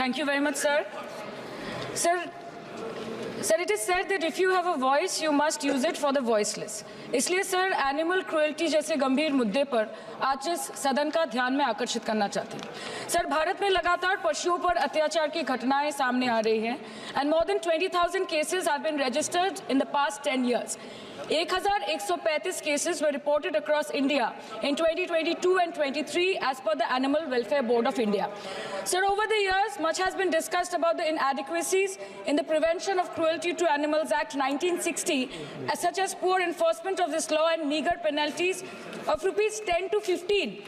Thank you very much, sir. Sir, it is said that if you have a voice, you must use it for the voiceless. इसलिए sir animal cruelty जैसे गंभीर मुद्दे पर आज इस सदन का ध्यान में आकर्षित करना चाहती हूँ। सर, भारत में लगातार पशुओं पर अत्याचार की घटनाएं सामने आ रही हैं and more than 20,000 cases have been registered in the past 10 years. 1,135 cases were reported across India in 2022 and 23 as per the Animal Welfare Board of India. Sir, over the years, much has been discussed about the inadequacies in the Prevention of Cruelty to Animals Act 1960, such as poor enforcement of this law and meager penalties of rupees 10 to 15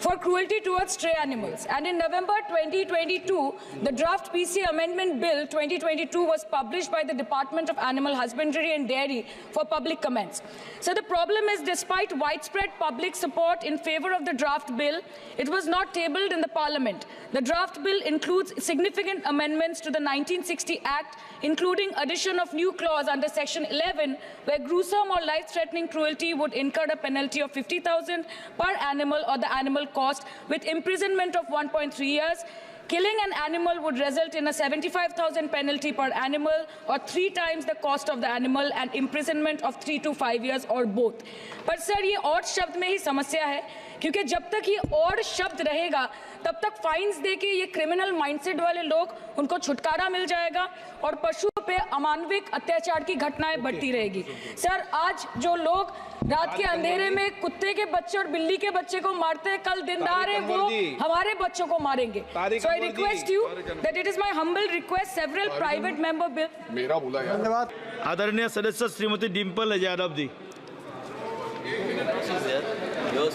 for cruelty towards stray animals. And in November 2022, the draft PC Amendment Bill 2022 was published by the Department of Animal Husbandry and Dairy for public comments. So the problem is, despite widespread public support in favor of the draft bill, it was not tabled in the Parliament. The draft bill includes significant amendments to the 1960 Act, including addition of new clause under Section 11, where gruesome or life-threatening cruelty would incur a penalty of 50,000 per animal or the animal cost with imprisonment of 1.3 years. Killing an animal would result in a 75,000 penalty per animal or 3 times the cost of the animal and imprisonment of 3 to 5 years or both. पर sir, ये और शब्द में ही समस्या है, क्योंकि जब तक ये और शब्द रहेगा तब तक फाइन्स देके ये क्रिमिनल माइंडसेट वाले लोग उनको छुटकारा मिल जाएगा और पशुओं पे अमानविक अत्याचार की घटनाएं बढ़ती रहेगी। सर, आज जो लोग रात के अंधेरे में कुत्ते के बच्चे और बिल्ली के बच्चे को मारते हैं, कल दिनदार है वो हमारे बच्चों को मारेंगे। So I request you that it is my humble request several private member bill। मेरा बोला यार। धन्यवाद। आदरणीय सदस्य श्रीमती डिम्पल यादव जी,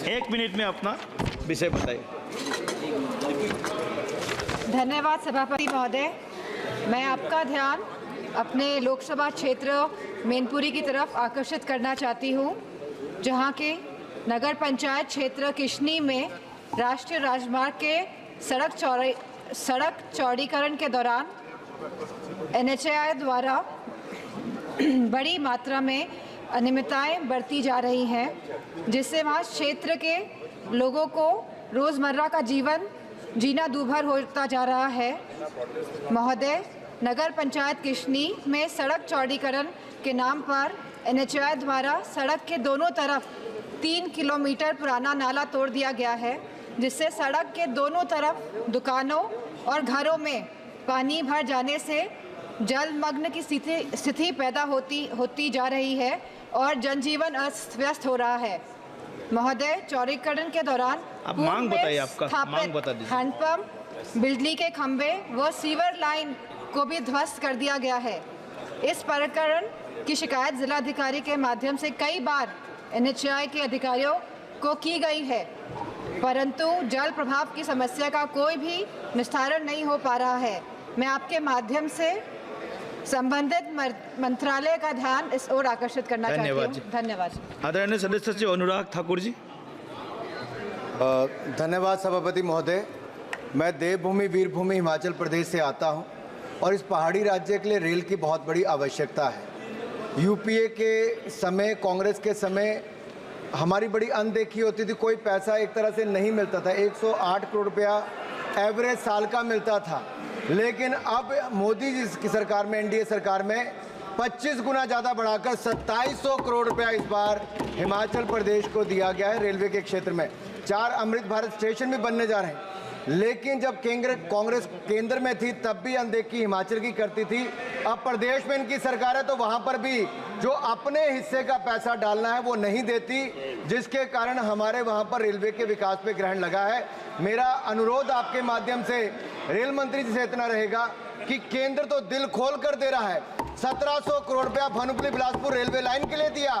1 मिनट में अपना विषय बताइए। धन्यवाद सभापति महोदय। मैं आपका ध्यान अपने लोकसभा क्षेत्र मैनपुरी की तरफ आकर्षित करना चाहती हूँ, जहाँ के नगर पंचायत क्षेत्र किशनी में राष्ट्रीय राजमार्ग के सड़क चौड़ीकरण के दौरान NHAI द्वारा बड़ी मात्रा में अनियमितताएं बरती जा रही हैं, जिससे वहाँ क्षेत्र के लोगों को रोज़मर्रा का जीवन जीना दूभर होता जा रहा है। महोदय, नगर पंचायत किशनी में सड़क चौड़ीकरण के नाम पर NHAI द्वारा सड़क के दोनों तरफ 3 किलोमीटर पुराना नाला तोड़ दिया गया है, जिससे सड़क के दोनों तरफ दुकानों और घरों में पानी भर जाने से जलमग्न की स्थिति पैदा होती जा रही है और जनजीवन अस्त व्यस्त हो रहा है। महोदय, चौड़ीकरण के दौरान मांग बताइए, आपका मांग बता दीजिए। हैंडपंप, बिजली के खंभे व सीवर लाइन को भी ध्वस्त कर दिया गया है। इस प्रकरण की शिकायत जिलाधिकारी के माध्यम से कई बार NHAI के अधिकारियों को की गई है, परंतु जल प्रभाव की समस्या का कोई भी निस्तारण नहीं हो पा रहा है। मैं आपके माध्यम से संबंधित मंत्रालय का ध्यान इस ओर आकर्षित करना चाहती हूँ। धन्यवाद। आदरणीय सदस्य श्री अनुराग ठाकुर जी। धन्यवाद सभापति महोदय। मैं देवभूमि वीरभूमि हिमाचल प्रदेश से आता हूं और इस पहाड़ी राज्य के लिए रेल की बहुत बड़ी आवश्यकता है। UPA के समय, कांग्रेस के समय हमारी बड़ी अनदेखी होती थी, कोई पैसा एक तरह से नहीं मिलता था। 108 करोड़ रुपया एवरेज साल का मिलता था, लेकिन अब मोदी जी की सरकार में, NDA सरकार में 25 गुना ज़्यादा बढ़ाकर 2700 करोड़ रुपया इस बार हिमाचल प्रदेश को दिया गया है। रेलवे के क्षेत्र में 4 अमृत भारत स्टेशन भी बनने जा रहे हैं, लेकिन जब कांग्रेस केंद्र में थी तब भी अनदेखी हिमाचल की करती थी। अब प्रदेश में इनकी सरकार है तो वहाँ पर भी जो अपने हिस्से का पैसा डालना है वो नहीं देती, जिसके कारण हमारे वहाँ पर रेलवे के विकास पे ग्रहण लगा है। मेरा अनुरोध आपके माध्यम से रेल मंत्री जी से इतना रहेगा कि केंद्र तो दिल खोल कर दे रहा है। 1700 करोड़ रुपया भानुपल्ली बिलासपुर रेलवे लाइन के लिए दिया,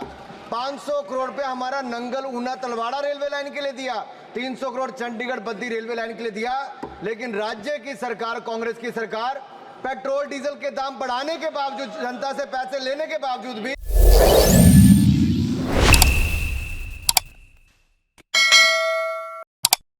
500 करोड़ रुपया हमारा नंगल ऊना तलवाड़ा रेलवे लाइन के लिए दिया, 300 करोड़ चंडीगढ़ बद्दी रेलवे लाइन के लिए दिया, लेकिन राज्य की सरकार, कांग्रेस की सरकार, पेट्रोल डीजल के दाम बढ़ाने के बावजूद, जनता से पैसे लेने के बावजूद भी